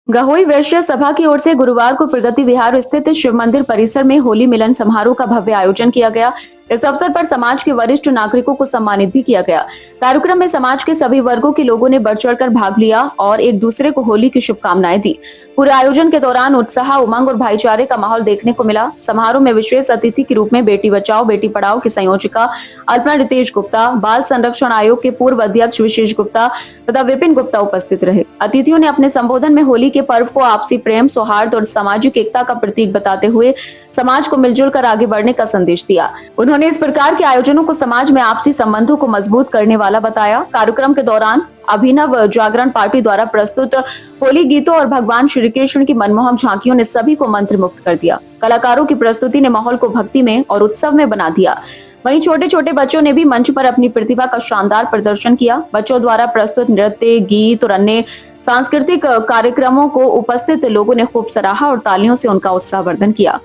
गहोई वैश्य सभा की ओर से गुरुवार को प्रगति विहार स्थित शिव मंदिर परिसर में होली मिलन समारोह का भव्य आयोजन किया गया। इस अवसर पर समाज के वरिष्ठ नागरिकों को सम्मानित भी किया गया। कार्यक्रम में समाज के सभी वर्गों के लोगों ने बढ़ चढ़कर भाग लिया और एक दूसरे को होली की शुभकामनाएं दी। पूरे आयोजन के दौरान उत्साह, उमंग और भाईचारे का माहौल देखने को मिला। समारोह में विशेष अतिथि के रूप में बेटी बचाओ बेटी पढ़ाओ की संयोजिका अल्पना रितेश गुप्ता, बाल संरक्षण आयोग के पूर्व अध्यक्ष विशेष गुप्ता तथा विपिन गुप्ता उपस्थित रहे। अतिथियों ने अपने संबोधन में होली के पर्व को आपसी प्रेम, सौहार्द और सामाजिक एकता का प्रतीक बताते हुए समाज को मिलजुल कर आगे बढ़ने का संदेश दिया। उन्होंने इस प्रकार के आयोजनों को समाज में आपसी संबंधों को मजबूत करने वाला बताया। कार्यक्रम के दौरान अभिनव जागरण पार्टी द्वारा प्रस्तुत होली गीतों और भगवान श्री कृष्ण की मनमोहक झांकियों ने सभी को मंत्र मुक्त कर दिया। कलाकारों की प्रस्तुति ने माहौल को भक्ति में और उत्सव में बना दिया। वहीं छोटे छोटे बच्चों ने भी मंच पर अपनी प्रतिभा का शानदार प्रदर्शन किया। बच्चों द्वारा प्रस्तुत नृत्य, गीत और अन्य सांस्कृतिक कार्यक्रमों को उपस्थित लोगों ने खूब सराहा और तालियों से उनका उत्साहवर्धन किया।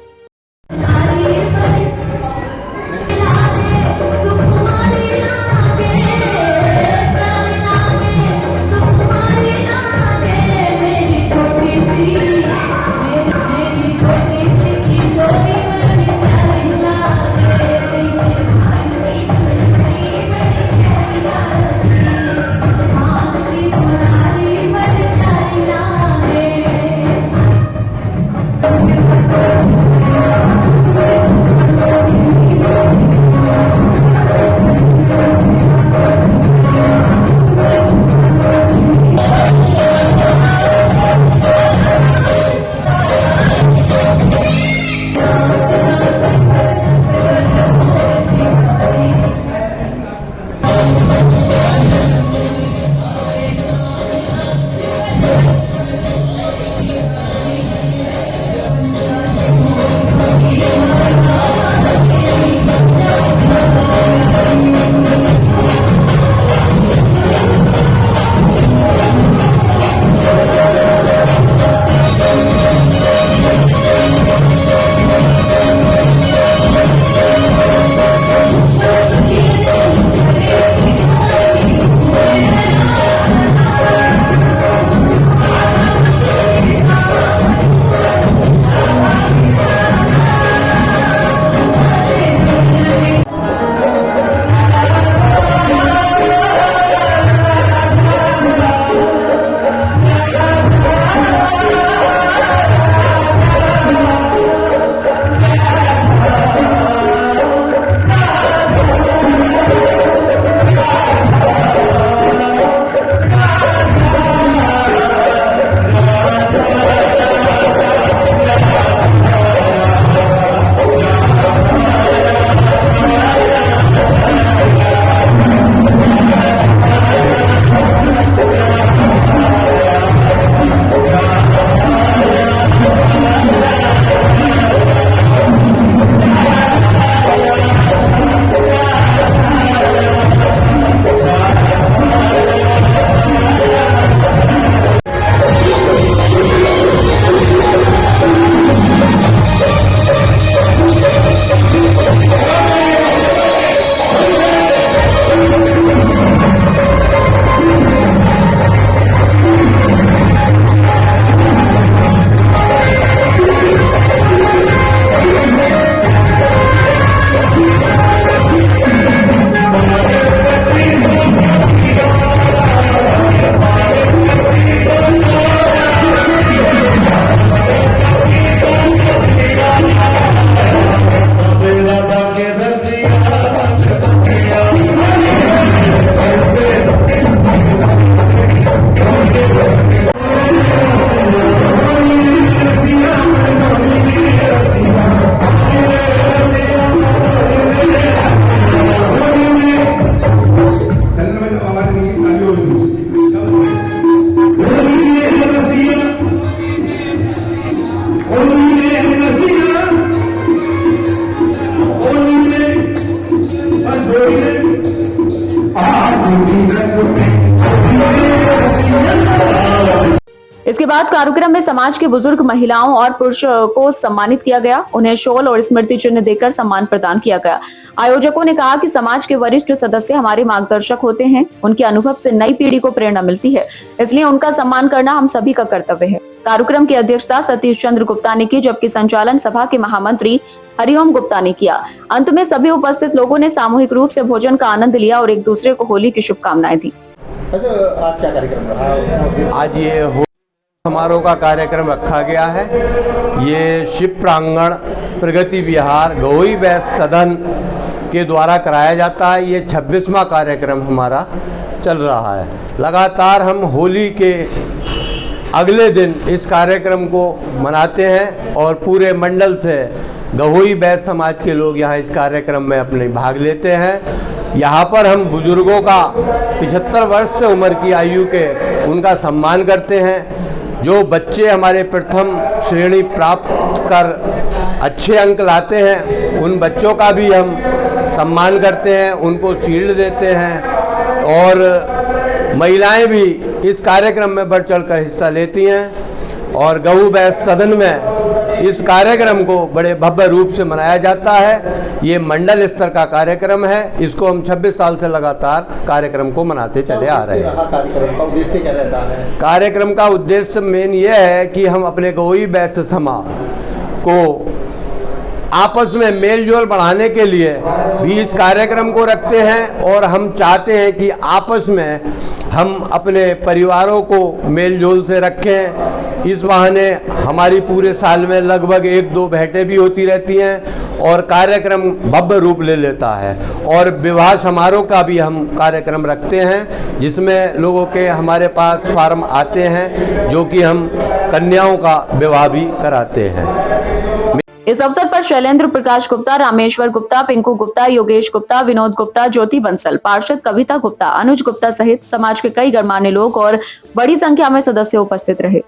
इसके बाद कार्यक्रम में समाज के बुजुर्ग, महिलाओं और पुरुषों को सम्मानित किया गया। उन्हें शॉल और स्मृति चिन्ह देकर सम्मान प्रदान किया गया। आयोजकों ने कहा कि समाज के वरिष्ठ सदस्य हमारे मार्गदर्शक होते हैं। उनके अनुभव से नई पीढ़ी को प्रेरणा मिलती है, इसलिए उनका सम्मान करना हम सभी का कर्तव्य है। कार्यक्रम की अध्यक्षता सतीश चंद्र गुप्ता ने की, जबकि संचालन सभा के महामंत्री हरिओम गुप्ता ने किया। अंत में सभी उपस्थित लोगों ने सामूहिक रूप से भोजन का आनंद लिया और एक दूसरे को होली की शुभकामनाएं दी। आज क्या कार्यक्रम रहा? आज ये होली समारोह का कार्यक्रम रखा गया है। ये शिव प्रांगण प्रगति विहार गवई बैस सदन के द्वारा कराया जाता है। ये 26वां कार्यक्रम हमारा चल रहा है। लगातार हम होली के अगले दिन इस कार्यक्रम को मनाते हैं और पूरे मंडल से गवई बैस समाज के लोग यहाँ इस कार्यक्रम में अपने भाग लेते हैं। यहाँ पर हम बुजुर्गों का 75 वर्ष से उम्र की आयु के उनका सम्मान करते हैं। जो बच्चे हमारे प्रथम श्रेणी प्राप्त कर अच्छे अंक लाते हैं उन बच्चों का भी हम सम्मान करते हैं, उनको शील्ड देते हैं। और महिलाएं भी इस कार्यक्रम में बढ़ चढ़ कर हिस्सा लेती हैं और गऊ बैस सदन में इस कार्यक्रम को बड़े भव्य रूप से मनाया जाता है। ये मंडल स्तर का कार्यक्रम है। इसको हम 26 साल से लगातार कार्यक्रम को मनाते चले आ रहे हैं। कार्यक्रम का उद्देश्य क्या रहता है? कार्यक्रम का उद्देश्य मेन ये है कि हम अपने गवई बैस समाज को आपस में मेल जोल बढ़ाने के लिए भी इस कार्यक्रम को रखते हैं और हम चाहते हैं कि आपस में हम अपने परिवारों को मेल जोल से रखें। इस बहाने हमारी पूरे साल में लगभग 1-2 भेंटें भी होती रहती हैं और कार्यक्रम भव्य रूप ले लेता है। और विवाह समारोह का भी हम कार्यक्रम रखते हैं जिसमें लोगों के हमारे पास फार्म आते हैं जो कि हम कन्याओं का विवाह भी कराते हैं। इस अवसर पर शैलेंद्र प्रकाश गुप्ता, रामेश्वर गुप्ता, पिंकू गुप्ता, योगेश गुप्ता, विनोद गुप्ता, ज्योति बंसल, पार्षद कविता गुप्ता, अनुज गुप्ता सहित समाज के कई गणमान्य लोग और बड़ी संख्या में सदस्य उपस्थित रहे।